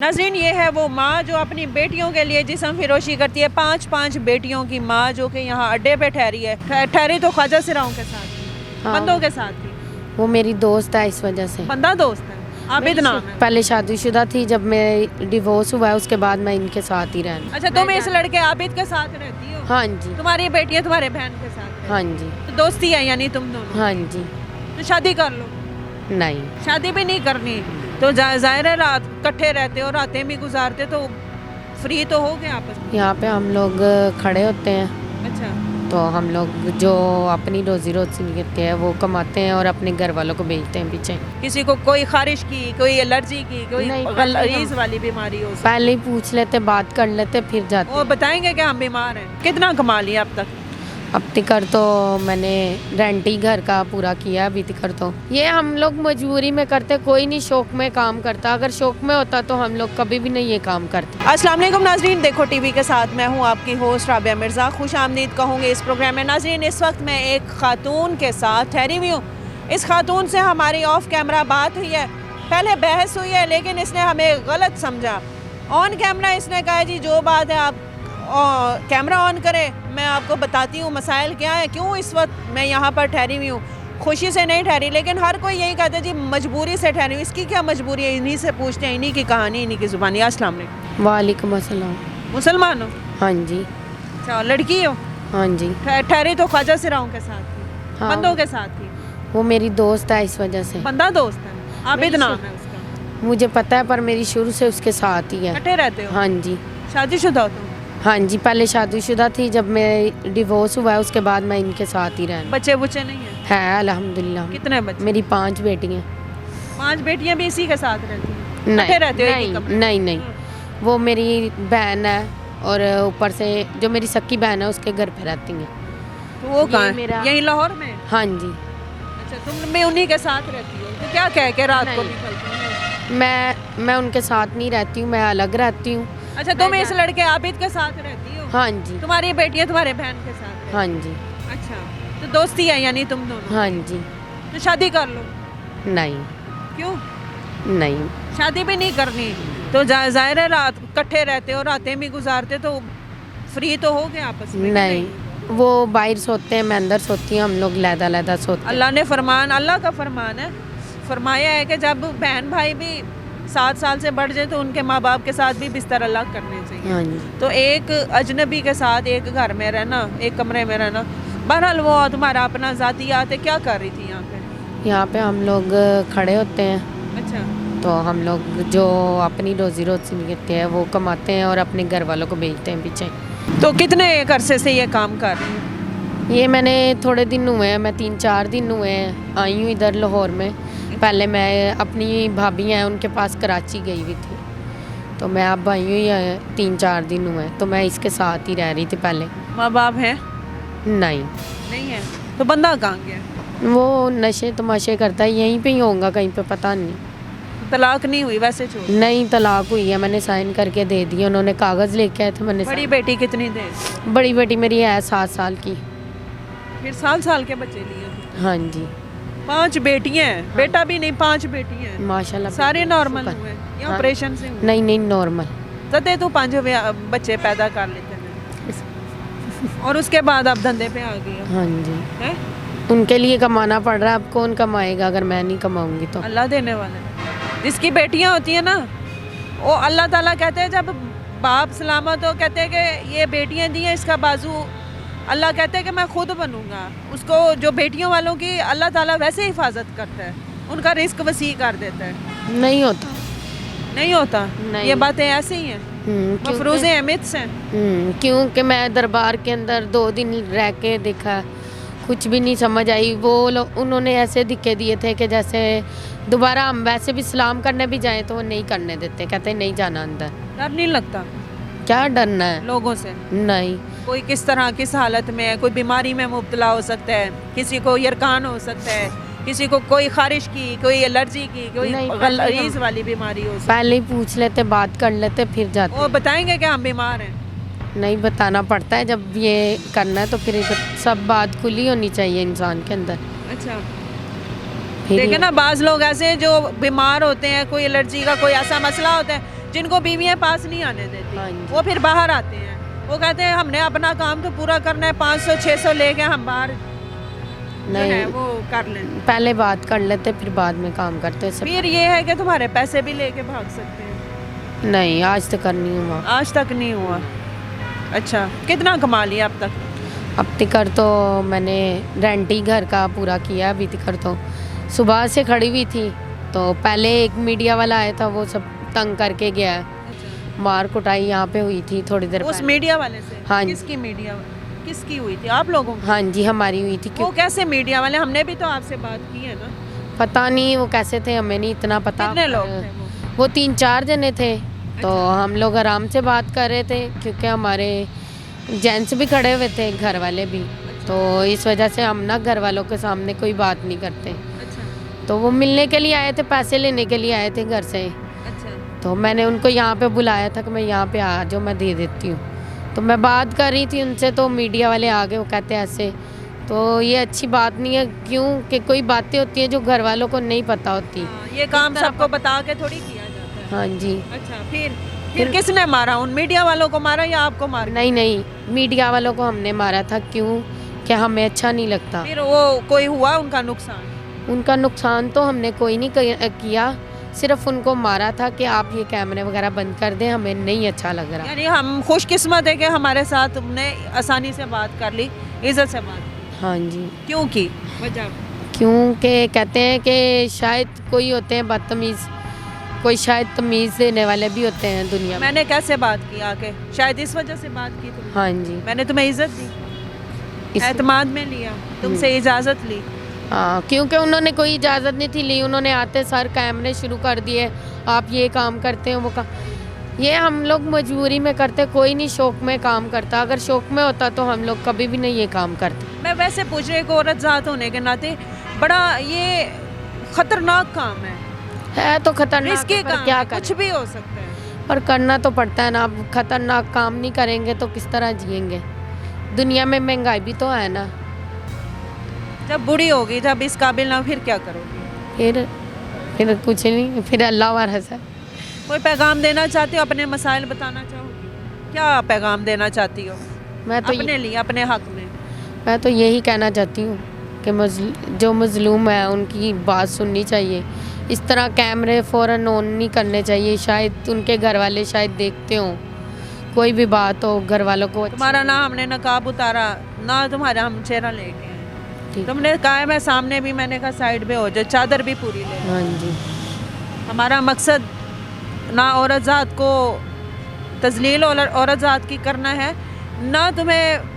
नाज़रीन, ये है वो माँ जो अपनी बेटियों के लिए जिस्म फिरोशी करती है। 5-5 बेटियों की माँ जो कि यहाँ अड्डे पे ठहरी है। ठहरी तो ख्वाजा सिराओं के साथ थी, हाँ। बंदों के साथ थी। वो मेरी दोस्त है, इस वजह से। बंदा दोस्त है, आबिद नाम है। पहले शादीशुदा थी, जब मैं डिवोर्स हुआ है उसके बाद मैं इनके साथ ही रहना। अच्छा, तुम इस लड़के आबिद के साथ रहती हो? हाँ जी। तुम्हारी बेटियाँ तुम्हारे बहन के साथ? हाँ जी। तो दोस्ती है यानी तुम दोनों? हाँ जी। तो शादी कर लो। नहीं, शादी भी नहीं करनी तो जाहिर है रात इकट्ठे रहते हो, रातें भी गुजारते तो फ्री तो हो गए आपस में। यहाँ पे हम लोग खड़े होते हैं। अच्छा, तो हम लोग जो अपनी रोजी रोटी करते हैं वो कमाते हैं और अपने घर वालों को भेजते हैं पीछे। किसी को कोई खारिश की, कोई एलर्जी की, कोई नहीं, गलीज वाली बीमारी हो सकती पहले ही पूछ लेते, बात कर लेते, फिर है। जाते। वो बताएंगे कि हम बीमार हैं। कितना कमा लिया अब तक? अब तिकर तो मैंने रेंट ही घर का पूरा किया अभी तिकर तो। ये हम लोग मजबूरी में करते, कोई नहीं शौक में काम करता। अगर शौक में होता तो हम लोग कभी भी नहीं ये काम करते। अस्सलाम वालेकुम नाजरीन, देखो टीवी के साथ मैं हूँ आपकी होस्ट राबिया मिर्ज़ा। खुश आमदीद कहूँगी इस प्रोग्राम में। नाजरीन, इस वक्त मैं एक खातून के साथ ठहरी हुई हूँ। इस खातून से हमारी ऑफ कैमरा बात हुई है, पहले बहस हुई है, लेकिन इसने हमें गलत समझा। ऑन कैमरा इसने कहा जी जो बात है आप कैमरा ऑन करें, मैं आपको बताती हूँ मसाइल क्या है, क्यों इस वक्त मैं यहाँ पर ठहरी हुई हूँ। खुशी से नहीं ठहरी, लेकिन हर कोई यही कहता है जी मजबूरी से ठहरी हूँ। इसकी क्या मजबूरी है, इन्हीं से पूछते हैं, इन्हीं की कहानी, इन्हीं की ज़ुबानी। अस्सलाम वालेकुम। वालेकुम अस्सलाम। मुसलमान हो? हाँ जी। अच्छा, लड़की हो? हाँ जी। ठहरी तो ख्वाजा सिराओं के साथ थी, हाँ। बंदों के साथ थी। वो मेरी दोस्त है, इस वजह से। बंदा दोस्त है, आबिद नाम है उसका। मुझे पता है, पर मेरी शुरू से उसके साथ ही है। इकट्ठे रहते हो? हाँ जी। शादीशुदा हो तुम? हाँ जी, पहले शादीशुदा थी, जब मैं डिवोर्स हुआ है उसके बाद मैं इनके साथ ही रहना। बच्चे बुच्चे नहीं है? है अल्हम्दुलिल्लाह। कितने बच्चे? मेरी 5 बेटियाँ। 5 बेटियां भी इसी के साथ रहती हैं? नहीं इकट्ठे रहते हो एक ही कमरे में? नहीं नहीं, वो मेरी बहन है और ऊपर से जो मेरी सक्की बहन है उसके घर पे रहती हैं। तो वो कहाँ है? मेरा- यहीं लाहौर में? हाँ जी। अच्छा, तुम मैं उन्हीं के साथ रहती हो तो क्या कह के रात को नहीं। निकलती हो? मैं उनके साथ नहीं रहती हूँ, मैं अलग रहती हूँ। अच्छा, तुम इस लड़के आबिद के साथ रहती हो? हाँ जी। तुम्हारी बेटियां तुम्हारे बहन के साथ रहती हैं? हाँ जी। अच्छा, तो दोस्ती है यानी तुम दोनों? हाँ जी। तो शादी कर लो। नहीं क्यों नहीं, शादी भी नहीं करनी तो जाहिर है रात इकट्ठे रहते हो, रातें भी गुजारते तो फ्री तो हो गए आपस में? नहीं, वो बाहर सोते हैं, मैं अंदर सोती हूँ, हम लोग लहदा सोते हैं। अल्लाह ने फरमान, अल्लाह का फरमान है, फरमाया है कि जब बहन भाई भी 7 साल से बढ़ जाए तो उनके माँ बाप के साथ भी बिस्तर अलग करने चाहिए। हाँ जी। तो एक अजनबी के साथ एक घर में रहना, एक कमरे में रहना। बहरहाल वो तुम्हारा अपना ज़ातियात है। क्या कर रही थी यहाँ पे? यहाँ पे हम लोग खड़े होते हैं। अच्छा, तो हम लोग जो अपनी रोजी रोटी करते हैं वो कमाते हैं और अपने घर वालों को भेजते हैं पीछे। तो कितने अरसे से ये काम कर रही है? ये मैंने थोड़े दिन हुए हैं, मैं 3-4 दिन हुए हैं आई हूँ इधर लाहौर में। पहले मैं अपनी भाभी हैं उनके पास कराची गई हुई थी, तो मैं अब आई हुई 3-4 दिन हुए हैं, तो मैं इसके साथ ही रह रही थी पहले। माँ बाप हैं? नहीं नहीं है। तो बंदा कहाँ गया? वो नशे तमाशे करता है, यहीं पे ही होगा कहीं पे, पता नहीं। तलाक नहीं हुई वैसे? छोड़। नहीं, तलाक हुई है, मैंने साइन करके दे दिए, उन्होंने कागज़ लेके आए थे, मैंने बड़ी sign- बेटी कितनी देर? बड़ी बेटी मेरी है 7 साल की। फिर 7 साल के बच्चे लिए? हाँ जी। 5 बेटियां हैं? हाँ। बेटा भी नहीं, 5 बेटियां हैं? माशाल्लाह। सारे नॉर्मल शुक्र। हुए या हाँ। ऑपरेशन से हुए? नहीं नहीं, नॉर्मल। तदे तो 5 बच्चे पैदा कर लेते हैं और उसके बाद आप धंधे पे आ गए हो? हाँ जी। हैं? उनके लिए कमाना पड़ रहा है, अब कौन कमाएगा अगर मैं नहीं कमाऊंगी तो। अल्लाह देने वाले हैं। जिसकी बेटियां होती हैं ना, वो अल्लाह ताला कहते हैं जब बाप सलामत हो, कहते हैं कि ये बेटियां दी हैं, इसका बाजू अल्लाह कहते हैं कि मैं खुद बनूंगा उसको। जो बेटियों वालों की अल्लाह ताला वैसे हिफाजत करता है, उनका रिस्क वसी कर देता है। नहीं होता। नहीं होता? नहीं। ये बातें ऐसी ही हैं, मफरूज़े हैं, मिथ्स हैं। क्योंकि मैं दरबार के अंदर 2 दिन रह के देखा, कुछ भी नहीं समझ आई। वो लोग उन्होंने ऐसे दिखे दिए थे कि जैसे दोबारा हम वैसे भी सलाम करने भी जाएं तो वो नहीं करने देते, कहते नहीं जाना अंदर। डर नहीं लगता क्या डरना है लोगों से? नहीं। कोई किस तरह किस हालत में है, कोई बीमारी में मुब्तला हो सकता है, किसी को यरकान हो सकता है, किसी को कोई खारिश की, कोई एलर्जी की, कोई नहीं, गलीज वाली बीमारी हो सकती पहले ही पूछ लेते, बात कर लेते, फिर जाते। है। वो बताएंगे कि हम बीमार हैं? नहीं बताना पड़ता है, जब ये करना है तो फिर सब बात खुली होनी चाहिए इंसान के अंदर। अच्छा, फिर देखे ना बाज़ लोग ऐसे जो बीमार होते हैं, कोई एलर्जी का कोई ऐसा मसला होता है, जिनको बीवियाँ पास नहीं आने देती, हाँ जी। वो फिर बाहर आते हैं, वो कहते हैं हमने अपना काम तो पूरा करना है, 500-600 लेके हम बाहर जो है नहीं, वो कर लें। पहले बात कर लेते फिर बाद में काम करते सब। फिर ये है कि तुम्हारे पैसे भी लेके भाग सकते हैं। नहीं, आज तक करनी हुआ। आज तक नहीं हुआ। अच्छा, कितना कमा लिया अब तक? अब तिकर तो मैंने रेंट ही घर का पूरा किया। अभी तिकर तो सुबह से खड़ी हुई थी, तो पहले एक मीडिया वाला आया था, वो सब तंग करके गया है। मार कुटाई यहाँ पे हुई थी थोड़ी देर उस पहले। मीडिया वाले से? हाँ जी। किसकी मीडिया, किसकी हुई थी? आप लोगों की? हाँ जी, हमारी हुई थी। वो क्यों कैसे मीडिया वाले? हमने भी तो आपसे बात की है ना। पता नहीं वो कैसे थे, हमें नहीं इतना पता। कितने लोग थे वो 3-4 जने थे, तो हम लोग आराम से बात कर रहे थे, क्योंकि हमारे जेंट्स भी खड़े हुए थे, घर वाले भी, तो इस वजह से हम ना घर वालों के सामने कोई बात नहीं करते। अच्छा तो वो मिलने के लिए आए थे, पैसे लेने के लिए आए थे घर से, अच्छा। तो मैंने उनको यहाँ पे बुलाया था कि मैं यहाँ पे आ जाओ, मैं दे देती हूँ। तो मैं बात कर रही थी उनसे, तो मीडिया वाले आ गए, वो कहते हैं ऐसे, तो ये अच्छी बात नहीं है। क्यों कि कोई बातें होती हैं जो घर वालों को नहीं पता होती। हाँ, ये काम सबको बता के थोड़ी किया जाता है। हाँ जी। अच्छा, फिर किसने मारा? उन मीडिया वालों को मारा या आपको मारा? नहीं नहीं, मीडिया वालों को हमने मारा था। क्यों कि हमें अच्छा नहीं लगता। फिर वो कोई हुआ उनका नुकसान? उनका नुकसान तो हमने कोई नहीं किया, सिर्फ उनको मारा था कि आप ये कैमरे वगैरह बंद कर दें, हमें नहीं अच्छा लग रहा। यानी हम खुशकिस्मत है कि हमारे साथ तुमने आसानी से बात कर ली, इज्जत से बात की। हाँ जी। क्यों की वजह? क्योंकि कहते हैं कि शायद कोई होते हैं बदतमीज़, कोई शायद तमीज़ देने वाले भी होते हैं दुनिया में। मैंने कैसे बात की आके? शायद इस वजह से बात की तुमने। हाँ जी। मैंने तुम्हें इज्जत दी, एतमाद में लिया, तुमसे इजाज़त ली। हाँ, क्योंकि उन्होंने कोई इजाज़त नहीं थी ली, उन्होंने आते सर कैमरे शुरू कर दिए, आप ये काम करते हो वो काम। ये हम लोग मजबूरी में करते, कोई नहीं शौक में काम करता। अगर शौक में होता तो हम लोग कभी भी नहीं ये काम करते। मैं वैसे पूछ रही, एक औरत ज़ात होने के नाते बड़ा ये खतरनाक काम है तो खतरनाक रिस्की है, पर काम क्या है, करें? कुछ भी हो सकता है। पर करना तो पड़ता है ना। अब खतरनाक काम नहीं करेंगे तो किस तरह जिएंगे? दुनिया में महंगाई भी तो है ना। जब बूढ़ी होगी, जब इस काबिल ना, फिर क्या करोगी? फिर कुछ नहीं, फिर अल्लाह वारस है। कोई पैगाम देना चाहती हो? अपने मसाइल बताना चाहोगी? क्या पैगाम देना चाहती हो मैं तो अपने लिए, अपने हक में? मैं तो यही कहना चाहती हूँ कि जो मजलूम है उनकी बात सुननी चाहिए। इस तरह कैमरे फ़ौरन ऑन नहीं करने चाहिए। शायद उनके घर वाले शायद देखते हों, कोई भी बात हो घर वालों को। तुम्हारा ना हमने नकाब उतारा ना, तुम्हारा हम चेहरा लेके आए। ठीक। तुमने कहा है मैं सामने भी, मैंने कहा साइड में हो जाए, चादर भी पूरी ले। हाँ जी। हमारा मकसद ना औरत ज़ात को तजलील औरत ज़ात की करना है, ना तुम्हें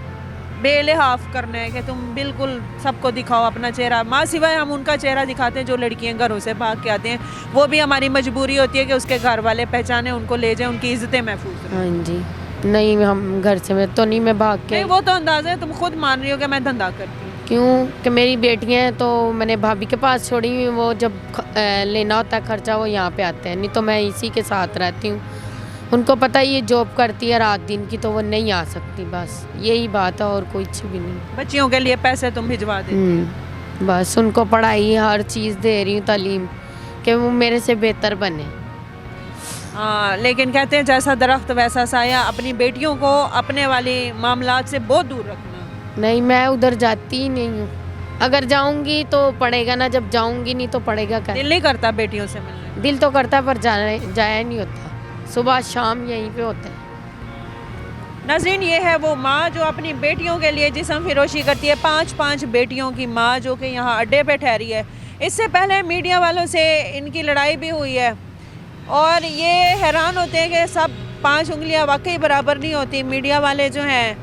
बेलिहाफ करना है कि तुम बिल्कुल सबको दिखाओ अपना चेहरा। माँ सिवाय हम उनका चेहरा दिखाते हैं जो लड़कियां घरों से भाग के आते हैं, वो भी हमारी मजबूरी होती है कि उसके घर वाले पहचाने, उनको ले जाएं, उनकी इज्जतें महफूज रहें। हाँ जी। नहीं, हम घर से मैं तो नहीं, मैं भाग के। नहीं, वो तो अंदाज़ा है, तुम खुद मान रही हो कि मैं धंधा करती हूँ। क्यों कि मेरी बेटियां हैं, तो मैंने भाभी के पास छोड़ी हुई। वो जब लेना होता है खर्चा वो यहाँ पे आते हैं, नहीं तो मैं इसी के साथ रहती हूँ। उनको पता है ये जॉब करती है रात दिन की, तो वो नहीं आ सकती। बस यही बात है, और कुछ भी नहीं। बच्चियों के लिए पैसे तुम भिजवा दे। बस उनको पढ़ाई हर चीज़ दे रही हूँ, तालीम, कि वो मेरे से बेहतर बने। हाँ, लेकिन कहते हैं जैसा दरख्त वैसा साया। अपनी बेटियों को अपने वाली मामलात से बहुत दूर रखना। नहीं, मैं उधर जाती ही नहीं हूँ। अगर जाऊँगी तो पड़ेगा ना, जब जाऊँगी नहीं तो पड़ेगा क्या? दिल नहीं करता बेटियों से मिलने? दिल तो करता है, पर जाया नहीं होता। सुबह शाम यहीं पे होते हैं। नाज़रीन, ये है वो माँ जो अपनी बेटियों के लिए जिस्म फिरोशी करती है। 5 बेटियों की माँ जो कि यहाँ अड्डे पे ठहरी है। इससे पहले मीडिया वालों से इनकी लड़ाई भी हुई है, और ये हैरान होते हैं कि सब 5 उंगलियाँ वाकई बराबर नहीं होती। मीडिया वाले जो हैं,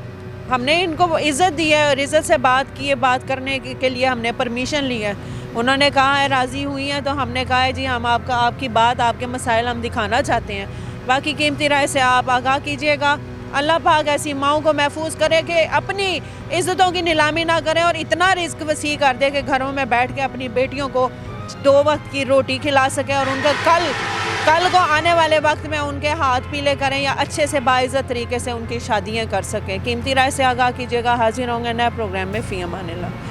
हमने इनको इज़्ज़त दी है और इज़्ज़त से बात की है, बात करने के लिए हमने परमिशन ली है। उन्होंने कहा है, राज़ी हुई हैं, तो हमने कहा है जी हम आपकी बात, आपके मसाइल हम दिखाना चाहते हैं। बाकी कीमती राय से आप आगाह कीजिएगा। अल्लाह पाक ऐसी माओं को महफूज करे कि अपनी इज़्ज़तों की नीलामी ना करें, और इतना रिस्क वसी कर दे कि घरों में बैठ के अपनी बेटियों को 2 वक्त की रोटी खिला सके, और उनका कल को आने वाले वक्त में उनके हाथ पीले करें या अच्छे से बाइज़्ज़त तरीके से उनकी शादियाँ कर सकें। कीमती राय से आगाह कीजिएगा। हाजिर होंगे नए प्रोग्राम में। फ़ी अमान अल्लाह।